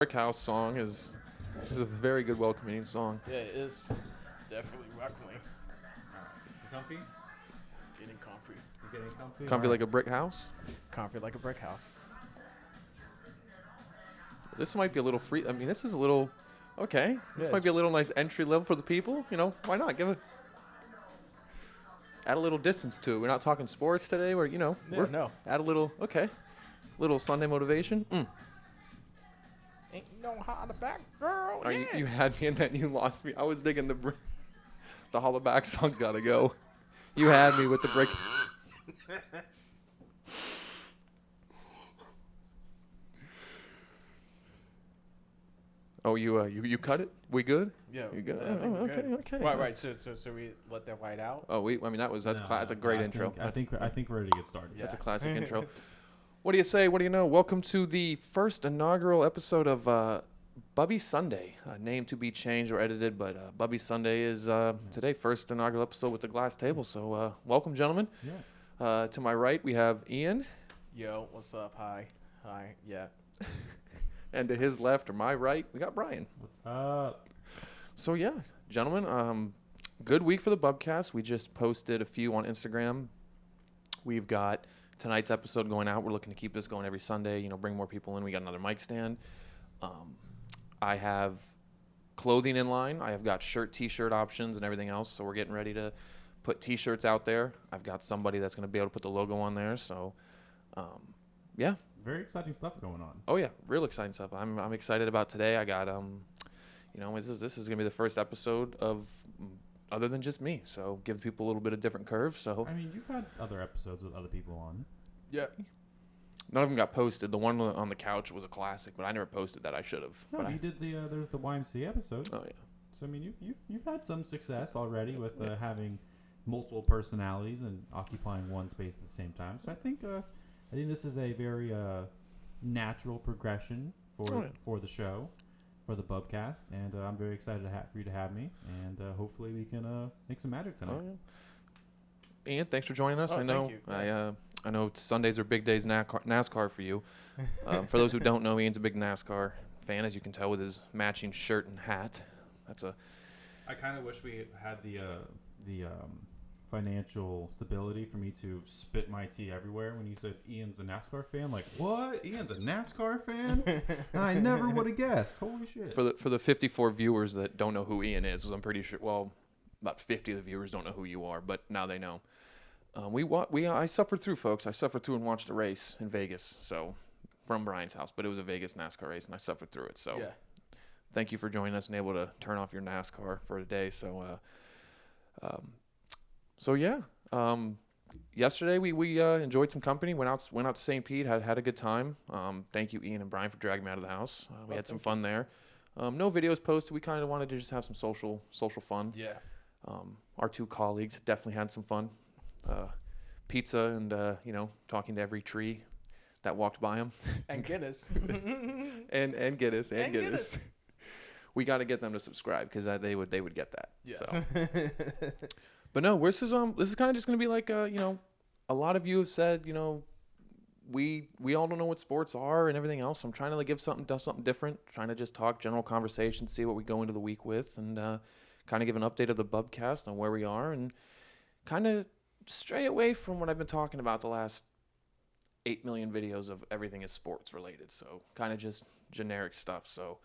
Brick House song is a very good welcoming song. Yeah, it is. Definitely welcoming. You comfy? Getting comfy. You getting comfy? Comfy like a brick house. Comfy like a brick house. This might be a little free. I mean, this is a little okay. This Yeah, might be a little nice entry level for the people. You know, why not give it? Add a little distance to it. We're not talking sports today. We're no. add a little little Sunday motivation. Ain't no holler back, girl. Are yeah. you had me and then you lost me. I was digging the holler back song's gotta go. You had me with the break. Oh, you cut it? We good? Yeah. You good? I think Oh, we're okay, good. okay. Right. So we let that white out. Oh, I mean that's a great intro. I think we're ready to get started. Yeah. That's a classic intro. What do you say? What do you know? Welcome to the first inaugural episode of Bubby Sunday. Name to be changed or edited, but Bubby Sunday is today first inaugural episode with the glass table. So welcome, gentlemen. Yeah. To my right we have Ian, Yo, what's up? Hi. Yeah. and to his left or my right we got Brian. What's up? So yeah, gentlemen, good week for the Bubcast. We just posted a few on Instagram. We've got tonight's episode going out. We're looking to keep this going every Sunday, bring more people in. We got another mic stand. I have clothing in line. I have got t-shirt options and everything else. So we're getting ready to put t-shirts out there. I've got somebody that's going to be able to put the logo on there. So, yeah. Very exciting stuff going on. Oh yeah, real exciting stuff. I'm excited about today. I got this is going to be the first episode of other than just me. So give people a little bit of different curve. So I mean, you've had other episodes with other people on. Yeah. none of them got posted. The one on the couch was a classic, but I never posted that. I should have. No, you did the there's the YMCA episode. Oh yeah. So I mean, you've had some success already with having multiple personalities and occupying one space at the same time. So I think this is a very natural progression for the show, for the Bubcast, and I'm very excited for you to have me, and hopefully we can make some magic tonight. Oh, yeah. Ian, thanks for joining us. Oh, I know I know Sundays are big days NASCAR for you. For those who don't know, Ian's a big NASCAR fan, as you can tell with his matching shirt and hat. I kind of wish we had the financial stability for me to spit my tea everywhere. When you said Ian's a NASCAR fan, like, what? Ian's a NASCAR fan? I never would have guessed. Holy shit! For the 54 viewers that don't know who Ian is, I'm pretty sure. Well, about 50 of the viewers don't know who you are, but now they know. I suffered through, folks. I suffered through and watched a race in Vegas. So from Brian's house, but it was a Vegas NASCAR race, and I suffered through it. So. Yeah. Thank you for joining us and able to turn off your NASCAR for today. Yesterday we enjoyed some company. Went out to St. Pete. Had a good time. Thank you, Ian and Brian, for dragging me out of the house. We had some fun there. No videos posted. We kind of wanted to just have some social fun. Yeah. Our two colleagues definitely had some fun. Pizza and talking to every tree that walked by them. And Guinness. and Guinness. We got to get them to subscribe because they would get that. Yeah. So. But no, this is kind of just gonna be like a lot of you have said we all don't know what sports are and everything else. So I'm trying to give something different, trying to just talk general conversation, see what we go into the week with, and kind of give an update of the Bubcast on where we are and kind of stray away from what I've been talking about the last 8 million videos of everything is sports related. So kind of just generic stuff. So.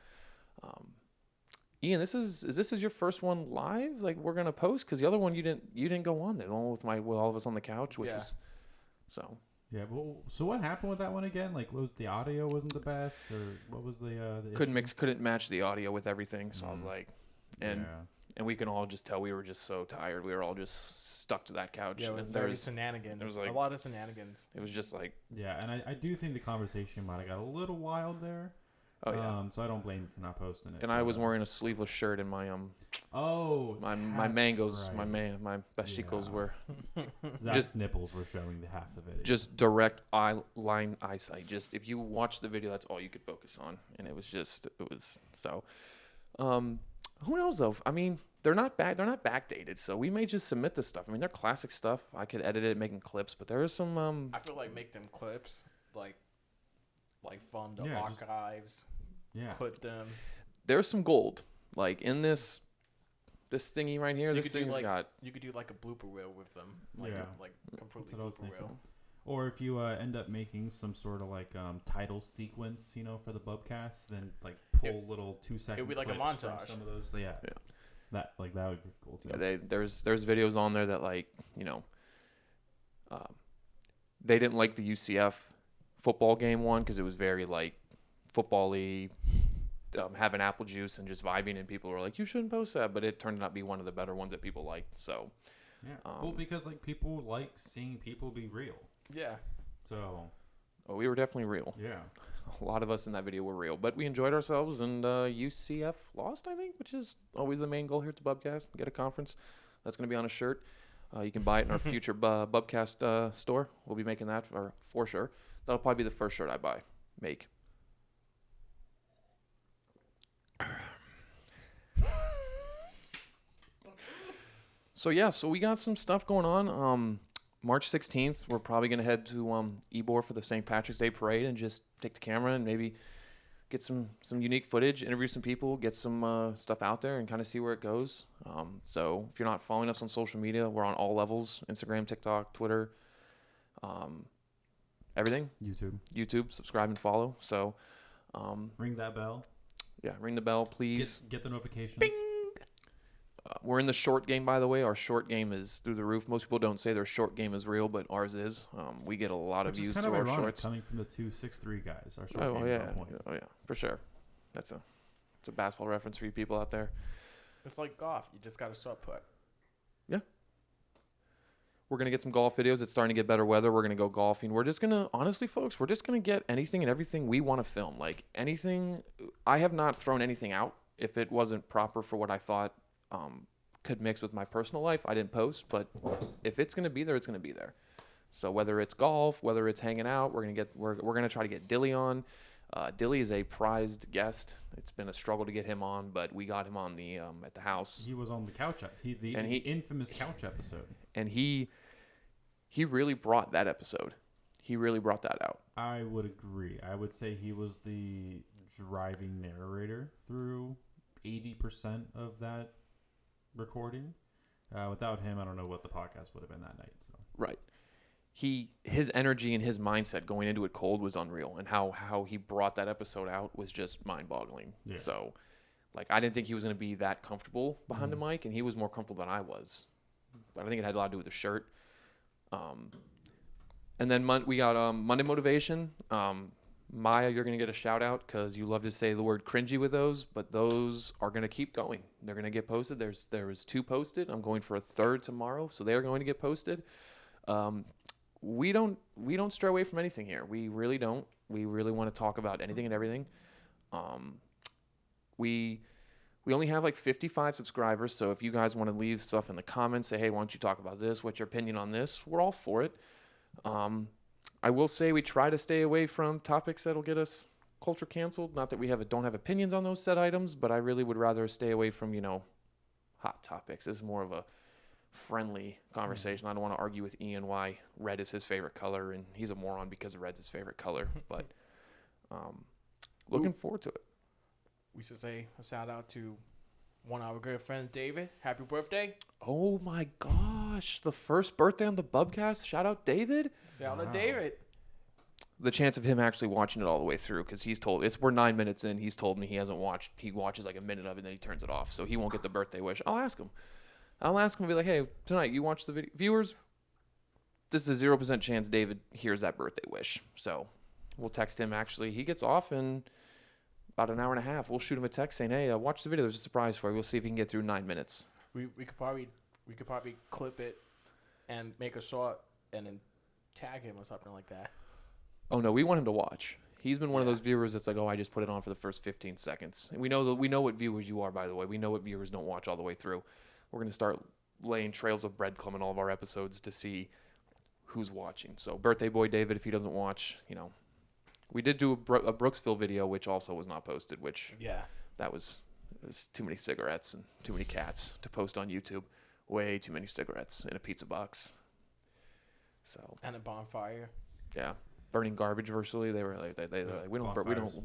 Ian, is this your first one live? Like we're gonna post because the other one you didn't go on there. The one with all of us on the couch, which was so. Yeah. Well, so what happened with that one again? Like, was the audio wasn't the best, or what was the couldn't match the audio with everything. So I was like, and we can all just tell we were just so tired. We were all just stuck to that couch. Yeah, and there was shenanigans. There was a lot of shenanigans. It was just like and I do think the conversation might have got a little wild there. Oh yeah. So I don't blame you for not posting it. And I was wearing a sleeveless shirt and my my mangoes, right. my besticles were Zach's nipples were showing the half the video. just direct line eyesight. Just if you watch the video, that's all you could focus on, and it was so. Who knows though? I mean, they're not backdated, so we may just submit this stuff. I mean, they're classic stuff. I could edit it, making clips, but there is some. I feel like make them clips like fun to archives. clip them. There's some gold. Like in this thingy right here, this thing's got... You could do like a blooper reel with them. Like completely blooper reel. Or if you end up making some sort of like title sequence, for the Bubcast, then like pull little 2-second. It would be like a montage. Some of those, that would be cool too. Yeah, there's videos on there that they didn't like the UCF football game one because it was very like football-y, having apple juice and just vibing, and people were like, you shouldn't post that, but it turned out to be one of the better ones that people liked. So because like people like seeing people be real. Yeah. So. Oh, we were definitely real. Yeah. A lot of us in that video were real, but we enjoyed ourselves, and UCF lost, I think, which is always the main goal here at the Bubcast. Get a conference. That's going to be on a shirt. You can buy it in our future Bubcast store. We'll be making that for sure. That'll probably be the first shirt I make. So we got some stuff going on. March 16th, we're probably going to head to Ybor for the St. Patrick's Day Parade and just take the camera and maybe get some unique footage, interview some people, get some stuff out there and kind of see where it goes. So if you're not following us on social media, we're on all levels: Instagram, TikTok, Twitter, everything. YouTube, subscribe and follow. So ring that bell. Yeah, ring the bell, please. Get the notifications. Bing! We're in the short game, by the way. Our short game is through the roof. Most people don't say their short game is real, but ours is. We get a lot of views to our shorts. Coming from the 2'6'3" guys. Our short game is on point. Oh, yeah, for sure. It's a basketball reference for you people out there. It's like golf. You just got to start put. Yeah. We're going to get some golf videos. It's starting to get better weather. We're going to go golfing. We're just going to, honestly, folks, we're just going to get anything and everything we want to film. Like anything. I have not thrown anything out if it wasn't proper for what I thought could mix with my personal life. I didn't post, but if it's going to be there, it's going to be there. So whether it's golf, whether it's hanging out, we're going to try to get Dilly on. Dilly is a prized guest. It's been a struggle to get him on, but we got him on the at the house. He was on the couch, the infamous couch episode. And he really brought that episode. He really brought that out. I would agree. I would say he was the driving narrator through 80% of that recording. Without him, I don't know what the podcast would have been that night. So. Right. His energy and his mindset going into it cold was unreal, and how he brought that episode out was just mind-boggling. Yeah. So, like, I didn't think he was going to be that comfortable behind the mic, and he was more comfortable than I was. But I think it had a lot to do with the shirt. And then we got Monday Motivation. Maya, you're going to get a shout out because you love to say the word cringy with those, but those are going to keep going. They're going to get posted. There was 2 posted. I'm going for a 3rd tomorrow, so they're going to get posted. We don't stray away from anything here. We really don't. We really want to talk about anything and everything. We only have like 55 subscribers, so if you guys want to leave stuff in the comments, say, hey, why don't you talk about this? What's your opinion on this? We're all for it. I will say we try to stay away from topics that'll get us culture canceled. Not that we don't have opinions on those said items, but I really would rather stay away from, hot topics. This is more of a friendly conversation. I don't want to argue with Ian why red is his favorite color, and he's a moron because red's his favorite color. But looking forward to it. We should say a shout out to one of our good friends, David. Happy birthday. Oh my gosh. The first birthday on the Bubcast. Shout out David. Shout out David. The chance of him actually watching it all the way through, because we're 9 minutes in. He's told me he hasn't watched. He watches like a minute of it, and then he turns it off. So he won't get the birthday wish. I'll ask him. I'll be like, hey, tonight you watch the video. Viewers, this is a 0% chance David hears that birthday wish. So we'll text him. Actually, he gets off in about an hour and a half. We'll shoot him a text saying, hey, watch the video. There's a surprise for you. We'll see if he can get through 9 minutes. We could probably clip it and make a short and then tag him or something like that. Oh no, we want him to watch. He's been one of those viewers that's like, oh, I just put it on for the first 15 seconds. And we know what viewers you are, by the way. We know what viewers don't watch all the way through. We're going to start laying trails of breadcrumb in all of our episodes to see who's watching. So birthday boy David, if he doesn't watch, we did do a Brooksville video, which also was not posted, it was too many cigarettes and too many cats to post on YouTube. Way too many cigarettes in a pizza box. So. And a bonfire. Yeah. Burning garbage virtually. They were like,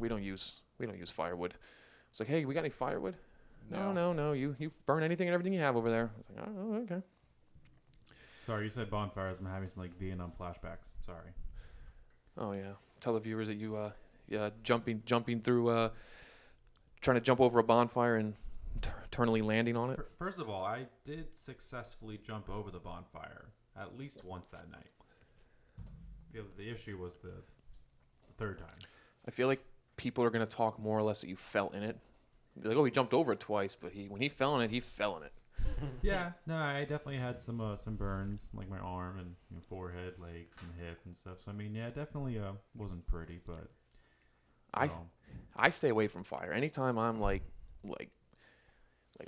we don't use we don't use firewood. It's like, hey, we got any firewood? No. No. You burn anything and everything you have over there. I was like, oh, okay. Sorry, you said bonfires. I'm having some like Vietnam flashbacks. Sorry. Oh yeah. Tell the viewers that you jumping through trying to jump over a bonfire and eternally landing on it. First of all, I did successfully jump over the bonfire at least once that night. The issue was the third time. I feel like people are gonna talk more or less that you fell in it. They're like, oh, he jumped over it twice, but when he fell in it, he fell in it. Yeah, no, I definitely had some burns, like my arm and forehead, legs, and hip and stuff. So I mean, yeah, it definitely wasn't pretty, but so. I stay away from fire. Anytime I'm like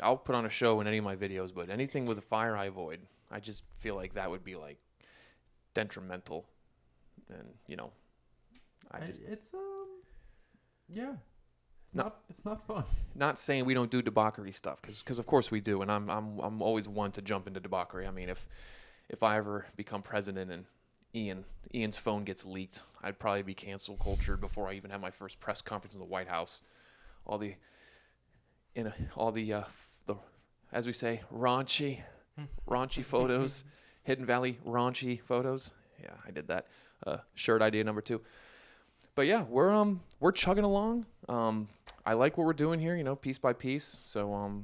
I'll put on a show in any of my videos, but anything with a fire I avoid. I just feel like that would be like detrimental, and it's yeah. It's not fun. Not saying we don't do debauchery stuff, because of course we do, and I'm always one to jump into debauchery. I mean, if I ever become president and Ian's phone gets leaked, I'd probably be cancel cultured before I even have my first press conference in the White House. All the as we say, raunchy photos, Hidden Valley raunchy photos. Yeah, I did that. Shirt idea number 2. But yeah, we're chugging along. I like what we're doing here, piece by piece. So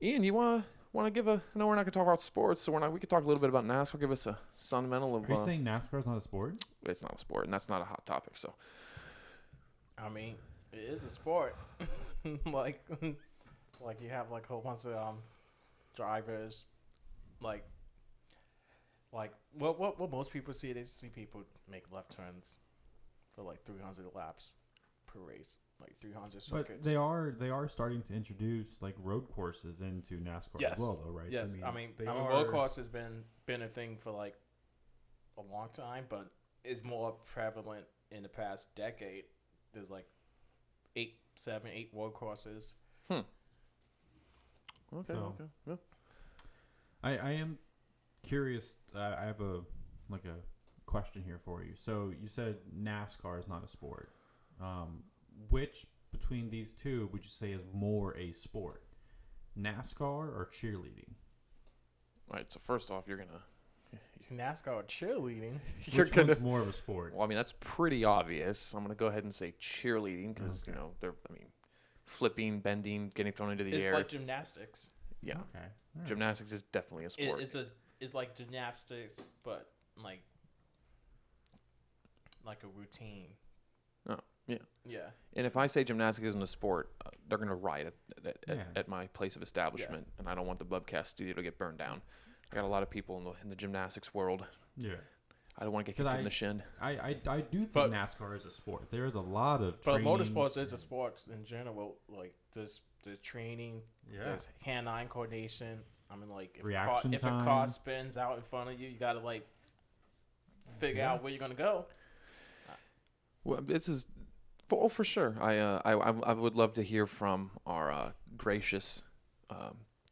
Ian, you want to give I know we're not going to talk about sports, so we could talk a little bit about NASCAR. Give us a fundamental of. Are you saying NASCAR is not a sport? It's not a sport, and that's not a hot topic. So. I mean, it is a sport. like you have like a whole bunch of drivers, like what most people see. They see people make left turns for like 300 laps per race, like 300 circuits. But they are starting to introduce like road courses into NASCAR as well, though, right? Yes, I mean road course has been a thing for like a long time, but it's more prevalent in the past decade. There's like 8 road courses. Okay. So, okay. Yeah. I am curious. I have a question here for you. So you said NASCAR is not a sport. Which between these two would you say is more a sport, NASCAR or cheerleading? All right. So first off, you're gonna. NASCAR or cheerleading? Which one's more of a sport? Well, I mean that's pretty obvious. I'm gonna go ahead and say cheerleading because they're flipping, bending, getting thrown into the air. It's like gymnastics. Yeah. Okay. Right. Gymnastics is definitely a sport. It's like gymnastics, but like a routine. Oh, yeah. Yeah. And if I say gymnastics isn't a sport, they're going to riot at my place of establishment, and I don't want the Bubcast studio to get burned down. I got a lot of people in the gymnastics world. Yeah. I don't want to get kicked in the shin. I do think NASCAR is a sport. There is a lot of training. But motorsports is a sport in general. Like there's the training, there's hand-eye coordination. I mean, like if a car spins out in front of you, you got to like figure out where you're gonna go. Well, this is for sure. I would love to hear from our gracious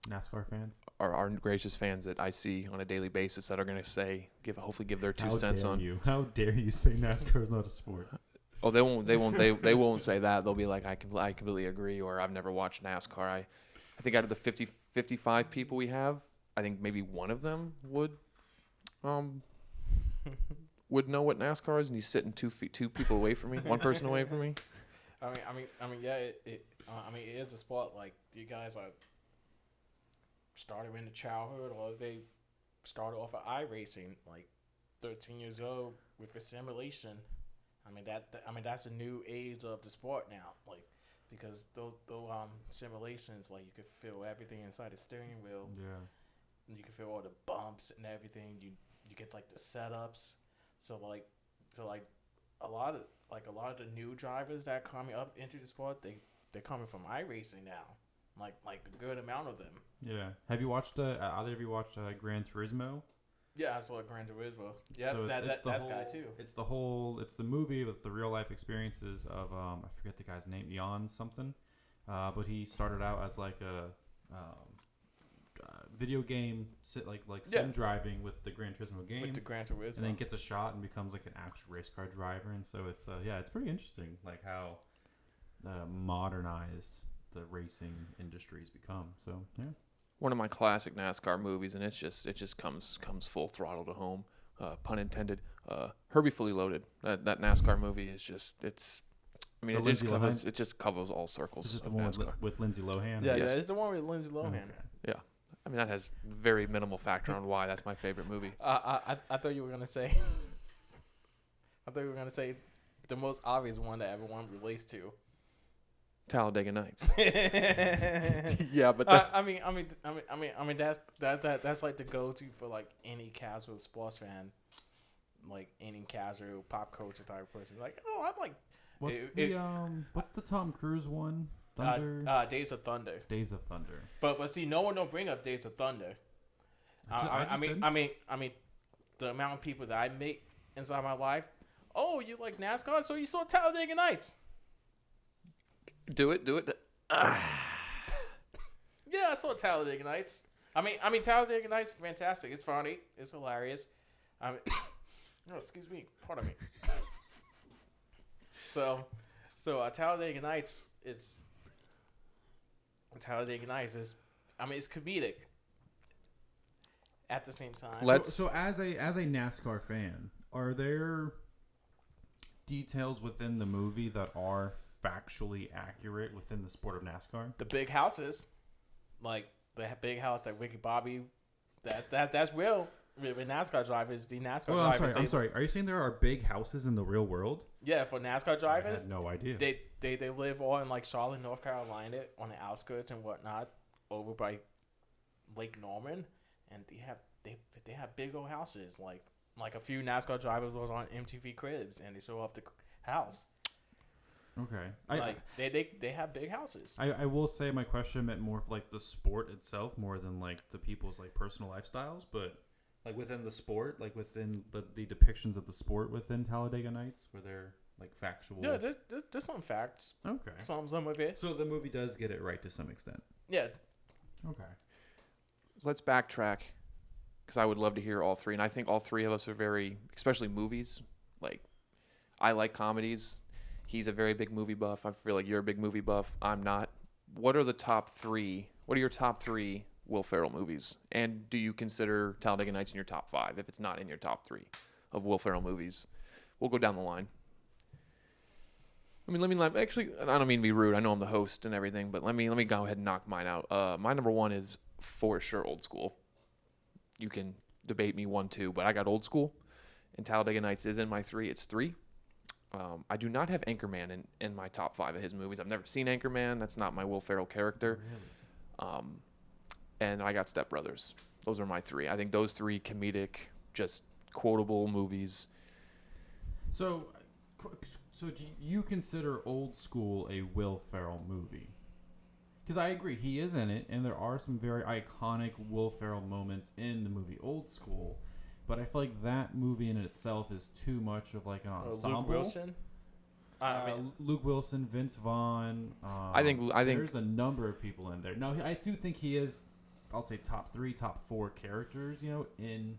NASCAR fans, our gracious fans that I see on a daily basis that are going to hopefully give their 2 cents on. How dare you say NASCAR is not a sport? Oh, they won't say that. They'll be like, I completely agree, or I've never watched NASCAR. I think out of the 55 people we have, I think maybe one of them would know what NASCAR is, and he's sitting 2 people away from me, one person away from me. I mean, yeah, it is a sport. Like, you guys are started in the childhood, or they started off at iRacing, like 13 years old with a simulation. I mean that's a new age of the sport now, like because those simulations, like you could feel everything inside the steering wheel. Yeah. You can feel all the bumps and everything. You get like the setups. So a lot of the new drivers that are coming up into the sport, they're coming from iRacing now. Like a good amount of them. Yeah. Have you watched either of you watched Gran Turismo? Yeah, I saw Gran Turismo. Yeah, so that's guy too. It's the movie with the real life experiences of I forget the guy's name, Jan something, but he started out as like a video game, like Yeah. sim driving with the Gran Turismo game, with the Gran Turismo. and then gets a shot and becomes like an actual race car driver. And so it's it's pretty interesting, like how modernized the racing industry's become. So yeah. One of my classic NASCAR movies, and it just comes full throttle to home, pun intended. Herbie Fully Loaded. That NASCAR movie is just it just covers all circles Is it the of one NASCAR. with Lindsay Lohan? Yeah, Yes. yeah, it's the one with Lindsay Lohan. Okay. Yeah, I mean that has very minimal factor on why that's my favorite movie. I thought you were gonna say. I thought you were gonna say the most obvious one that everyone relates to. Talladega Nights. Yeah, but I mean that's like the go-to for like any casual sports fan, like any casual pop culture type of person. Like, oh, I like. What's the Tom Cruise one? Thunder. Days of Thunder. Days of Thunder. But see, no one don't bring up Days of Thunder. I mean, the amount of people that I meet inside my life. Oh, you like NASCAR? So you saw Talladega Nights? do it. Yeah, I saw Talladega Nights. I mean, Talladega Nights is fantastic. It's funny. It's hilarious. I mean, no, excuse me. Pardon me. So Talladega Nights is. Talladega Nights is. I mean, it's comedic. At the same time. So as a NASCAR fan, are there details within the movie that are factually accurate within the sport of NASCAR? The big houses, like the big house that Ricky Bobby, that's real. With NASCAR drivers, the NASCAR drivers. I'm sorry. Are you saying there are big houses in the real world? Yeah, for NASCAR drivers. I had no idea. They live all in like Charlotte, North Carolina, on the outskirts and whatnot, over by Lake Norman, and they have big old houses. Like a few NASCAR drivers was on MTV Cribs, and they show off the house. Okay. They have big houses. I will say my question meant more of like the sport itself more than like the people's like personal lifestyles, but like within the sport, like within the depictions of the sport within Talladega Nights, were there like factual? Yeah, there's some facts. Okay. Some of it. So the movie does get it right to some extent. Yeah. Okay. So let's backtrack, because I would love to hear all three, and I think all three of us are very, especially movies. Like, I like comedies. He's a very big movie buff. I feel like you're a big movie buff. I'm not. What are the top three? What are your top three Will Ferrell movies? And do you consider Talladega Nights in your top five? If it's not in your top three of Will Ferrell movies, we'll go down the line. I mean, actually, I don't mean to be rude. I know I'm the host and everything, but let me go ahead and knock mine out. My number one is for sure Old School. You can debate me 1-2, but I got Old School, and Talladega Nights is in my three. It's 3. I do not have Anchorman in my top 5 of his movies. I've never seen Anchorman. That's not my Will Ferrell character. Really? And I got Step Brothers. Those are my 3. I think those 3 comedic, just quotable movies. So do you consider Old School a Will Ferrell movie? Because I agree, he is in it, and there are some very iconic Will Ferrell moments in the movie Old School. But I feel like that movie in itself is too much of like an ensemble. Luke Wilson. Luke Wilson, Vince Vaughn. I think there's a number of people in there. No, I do think he is. I'll say top 3, top 4 characters. In.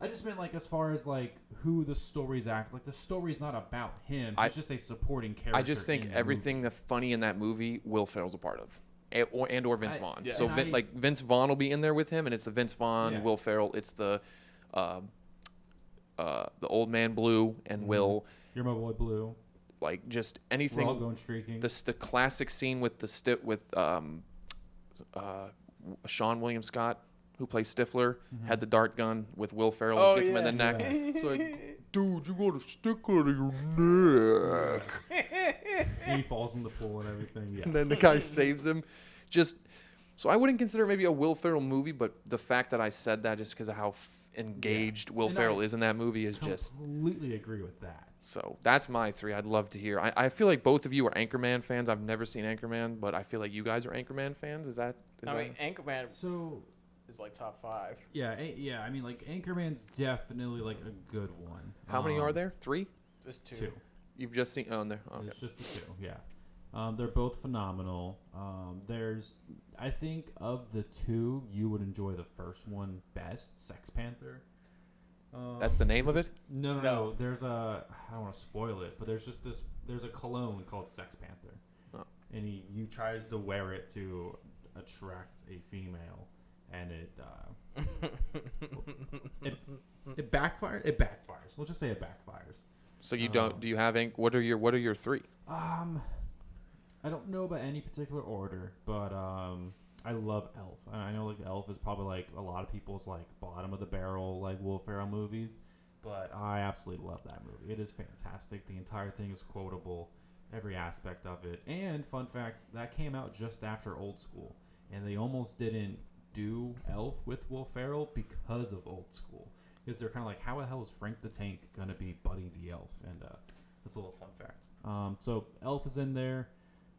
I just meant like as far as like who the stories act. Like the story's not about him. It's just a supporting character. I just think everything that's funny in that movie, Will Ferrell's a part of. Or Vince Vaughn. Yeah. So Vince Vaughn will be in there with him, and it's the Vince Vaughn, Will Ferrell. It's the Old Man Blue and Will. You're my boy Blue. Like just anything. We're all going streaking. The classic scene with Sean William Scott, who plays Stifler, had the dart gun with Will Ferrell, gets him in the neck. Yeah. It's like, dude, you got a stick out of your neck. And he falls in the pool and everything. Yeah. And then the guy saves him. So I wouldn't consider it maybe a Will Ferrell movie, but the fact that I said that just because of how engaged Will Ferrell is in that movie is just... completely agree with that. So that's my 3. I'd love to hear. I feel like both of you are Anchorman fans. I've never seen Anchorman, but I feel like you guys are Anchorman fans. Is that... Anchorman is like top 5. Yeah. I mean, like Anchorman's definitely like a good one. How many are there? 3? There's 2. 2. You've just seen... Oh, there. Okay. It's just the 2. Yeah. They're both phenomenal. I think of the two, you would enjoy the first one best, Sex Panther. That's the name of it? No. There's I don't want to spoil it, but there's a cologne called Sex Panther. Oh. And he tries to wear it to attract a female, and it backfires. It backfires. We'll just say it backfires. So you don't? Do you have any? What are your three? I don't know about any particular order, but I love Elf. And I know like Elf is probably like a lot of people's like bottom of the barrel like Will Ferrell movies, but I absolutely love that movie. It is fantastic. The entire thing is quotable, every aspect of it. And fun fact, that came out just after Old School, and they almost didn't do Elf with Will Ferrell because of Old School. Because they're kind of like, how the hell is Frank the Tank gonna be Buddy the Elf? And that's a little fun fact. So Elf is in there.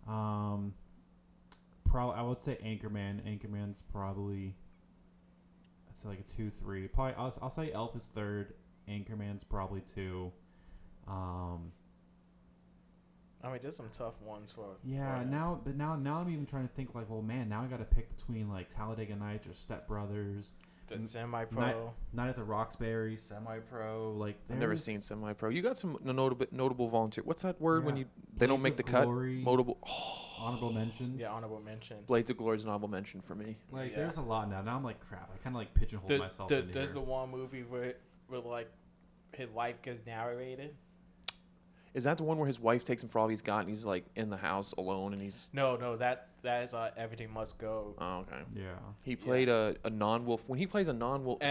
I would say Anchorman. Anchorman's probably, I'd say like a 2-3. Probably I'll say Elf is third. Anchorman's probably 2. I mean, there's some tough ones for. Yeah, now I'm even trying to think like, well, man, now I got to pick between like Talladega Nights or Step Brothers. The Semi-Pro. Night at the Roxbury, Semi-Pro. Like, I've never seen Semi-Pro. You got some notable volunteer. What's that word when they don't Blades make the of cut? Glory, Notable. honorable mentions. Yeah, honorable mention. Blades of Glory is an honorable mention for me. Like, there's a lot now. Now I'm like, crap. I kind of like pigeonhole myself in There's here. the one movie where like his life gets narrated. Is that the one where his wife takes him for all he's got and he's like in the house alone and he's... No, that is Everything Must Go. Oh, okay. Yeah. He played a non-Wolf. When he plays a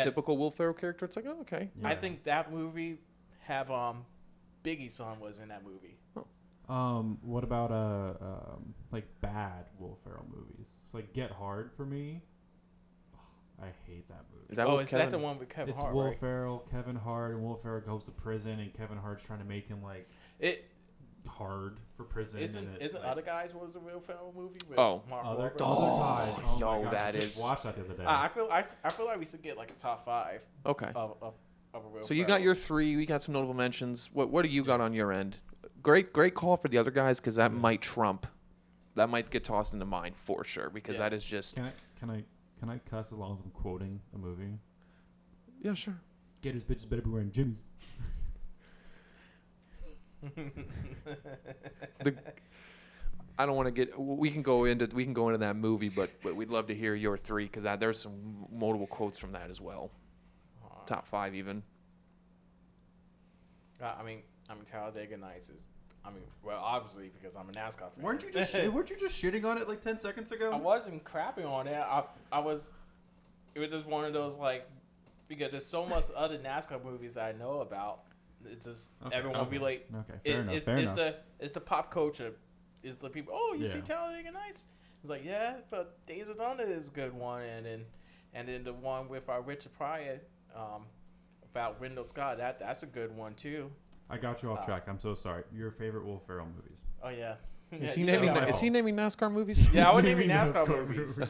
typical Will Ferrell character, it's like, oh, okay. Yeah. I think that movie have Biggie's son was in that movie. What about like bad Will Ferrell movies? It's like Get Hard for me. I hate that movie. Is that Is that the one with Kevin It's Hart? Will Right? Ferrell, Kevin Hart, and Will Ferrell goes to prison, and Kevin Hart's trying to make him like hard for prison. Isn't like, Other Guys was a Will Ferrell movie with Mark Other Wahlberg? Guys. Oh yo, my God. that Just is- watched that the other day. I feel like we should get like a top 5 Okay. of a Will So you Ferrell. got your 3. We got some notable mentions. What do you got on your end? Great call for the other guys because that might trump. That might get tossed into mine for sure because that is just... Can I cuss as long as I'm quoting a movie? Yeah, sure. Gators bitches better be wearing Jimmys. I don't want to get. We can go into that movie, but we'd love to hear your 3 because there's some notable quotes from that as well. Top 5 even. I mean, Talladega Nights is. I mean, well, obviously because I'm a NASCAR fan. Weren't you just shitting on it like 10 seconds ago? I wasn't crapping on it. I was. It was just one of those like, because there's so much other NASCAR movies that I know about. It's just everyone relate. Okay, fair enough. It's the pop culture. It's the people. Oh, you see Yeah. Talladega Nights? It's like, yeah, but Days of Thunder is a good one, and then the one with Richard Pryor, about Wendell Scott. That's a good one too. I got you off track. I'm so sorry. Your favorite Will Ferrell movies? Oh yeah. Is Yeah, he naming NASCAR movies? Yeah, I would name NASCAR movies. I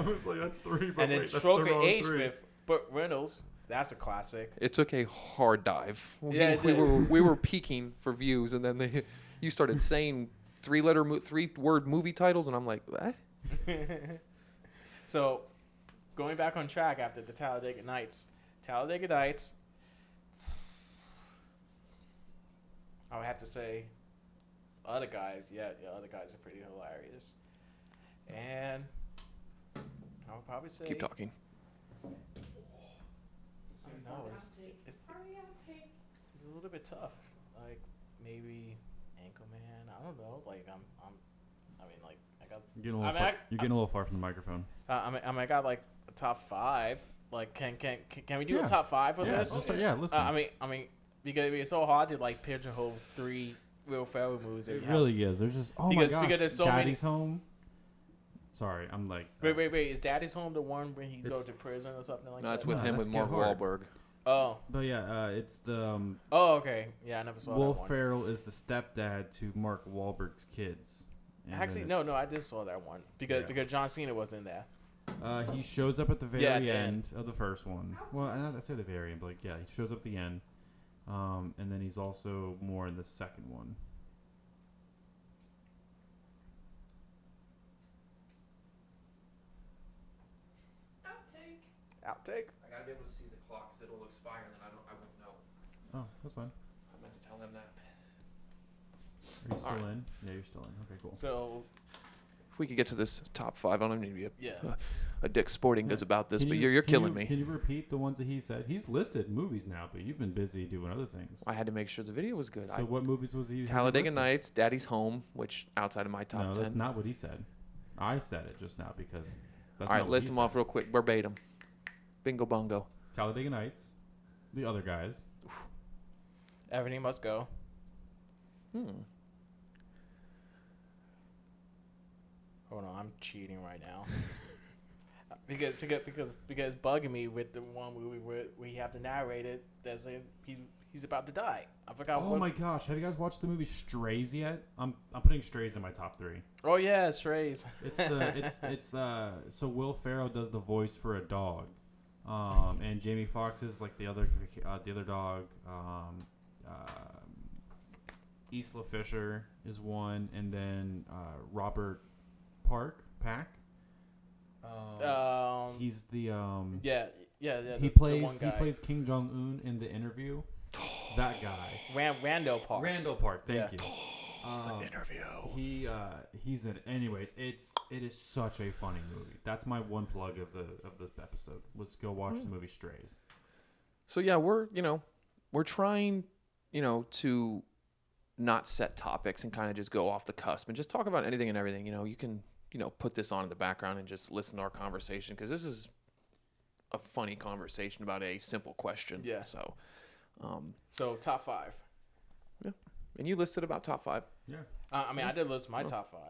was like, that's 3. And then Stroke of Age with Burt Reynolds. That's a classic. It took a hard dive. Yeah, we were peaking for views, and then you started saying 3-word movie titles, and I'm like, what? So, going back on track after the Talladega Nights, I would have to say, Other Guys. Yeah, Other Guys are pretty hilarious. And I would probably say. Keep talking. I don't know, it's a little bit tough. Like maybe Anchorman. I don't know. Like I got. You're getting a little far from the microphone. I got like a top 5. Like can we do a top 5 with this? Listen. I mean because it's so hard to like pigeonhole 3 Will Ferrell movies. It really is. There's just my gosh. Because there's so Daddy's Home. Sorry, I'm like. Wait. Is Daddy's Home the one where he goes to prison or something like that? No, it's with him with Mark Wahlberg. Oh. But yeah, it's the. Oh, okay. Yeah, I never saw Will that one. Ferrell is the stepdad to Mark Wahlberg's kids. And Actually, no, I did saw that one because John Cena was in there. He shows up at the very at the end of the first one. Well, I say the very end, but like, yeah, he shows up at the end. And then he's also more in the second one. outtake. I gotta be able to see the clock because it'll expire and then I won't know. Oh, that's fine. I meant to tell him that. Are you still Alright. in? Yeah, you're still in. Okay, cool. So If we could get to this top 5, I don't need to be yeah. a Dick Sporting Yeah. Goods about this, Can but you- you're can killing you- me. Can you repeat the ones that he said? He's listed movies now, but you've been busy doing other things. I had to make sure the video was good. So what movies was he? has he Talladega listed? Nights, Daddy's Home, which outside of my top No, 10. that's not what he said. I said it just now because that's All not right, what list he them said. off real quick, verbatim. Bingo bongo. Talladega Nights, the other guys. Everything Must Go. Hold on, I'm cheating right now. because bugging me with the one movie where we have to narrate it. That's he's about to die. I forgot. Oh what. my gosh, have you guys watched the movie Strays yet? I'm putting Strays in my top 3. Oh yeah, Strays. It's so Will Ferrell does the voice for a dog, and Jamie Foxx is like the other dog. Isla Fisher is one, and then Robert Pack. He's the Yeah. He the one guy. plays Kim Jong Un in The Interview. That guy. Randall Park. Randall Park. Thank Yeah. you. Interview. He's in. Anyways, it is such a funny movie. That's my one plug of the episode. Was go watch the movie Strays. So yeah, we're trying, to not set topics and kind of just go off the cusp and just talk about anything and everything. You can, put this on in the background and just listen to our conversation because this is a funny conversation about a simple question. Yeah. So, So top 5. and you listed about top 5. Yeah. I did list my top 5.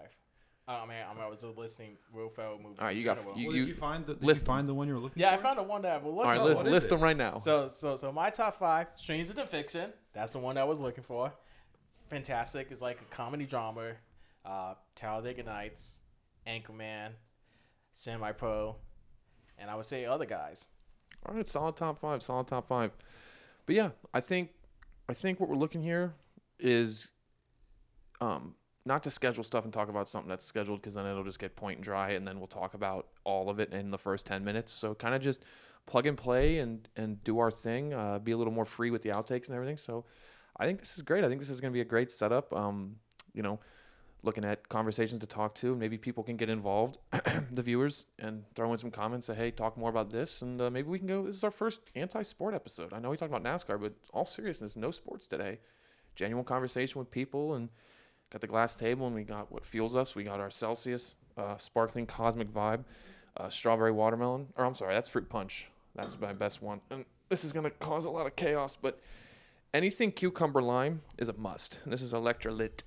I was listing Will Ferrell movies. All right, in you got- general. you- Well, did you find the list find the one you were looking Yeah, for? I found the one that I was looking All right, for. list, what is list it? them right now. So my top 5: Stranger Than Fiction. That's the one that I was looking for. Fantastic. It's like a comedy drama. Talladega Nights, Anchorman, Semi Pro, and I would say other guys. All right, solid top 5. But yeah, I think what we're looking here is not to schedule stuff and talk about something that's scheduled because then it'll just get point and dry and then we'll talk about all of it in the first 10 minutes. So kind of just plug and play and do our thing, be a little more free with the outtakes and everything. So I think this is great. I think this is going to be a great setup. Looking at conversations to talk to, maybe people can get involved, the viewers, and throw in some comments, say, hey, talk more about this, and maybe we can go, this is our first anti-sport episode. I know we talked about NASCAR, but all seriousness, no sports today. Genuine conversation with people, and got the glass table, and we got what fuels us. We got our Celsius, sparkling cosmic vibe, strawberry watermelon, or I'm sorry, that's fruit punch. That's my best one. And this is going to cause a lot of chaos, but anything cucumber lime is a must. And this is Electrolyte.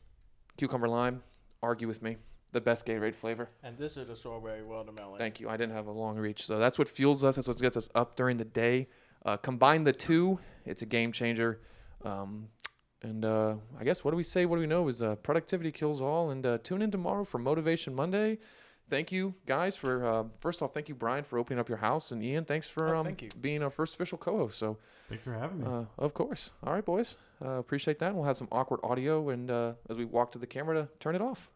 Cucumber lime, argue with me, the best Gatorade flavor. And this is the strawberry watermelon. Thank you. I didn't have a long reach. So that's what fuels us. That's what gets us up during the day. Combine the two, it's a game changer. I guess what do we say? What do we know is productivity kills all. And tune in tomorrow for Motivation Monday. Thank you, guys, for first off, thank you, Brian, for opening up your house. And Ian, thanks for thank you. being our first official co-host. So Thanks for having me. of course. All right, boys. Appreciate that. We'll have some awkward audio and as we walk to the camera to turn it off.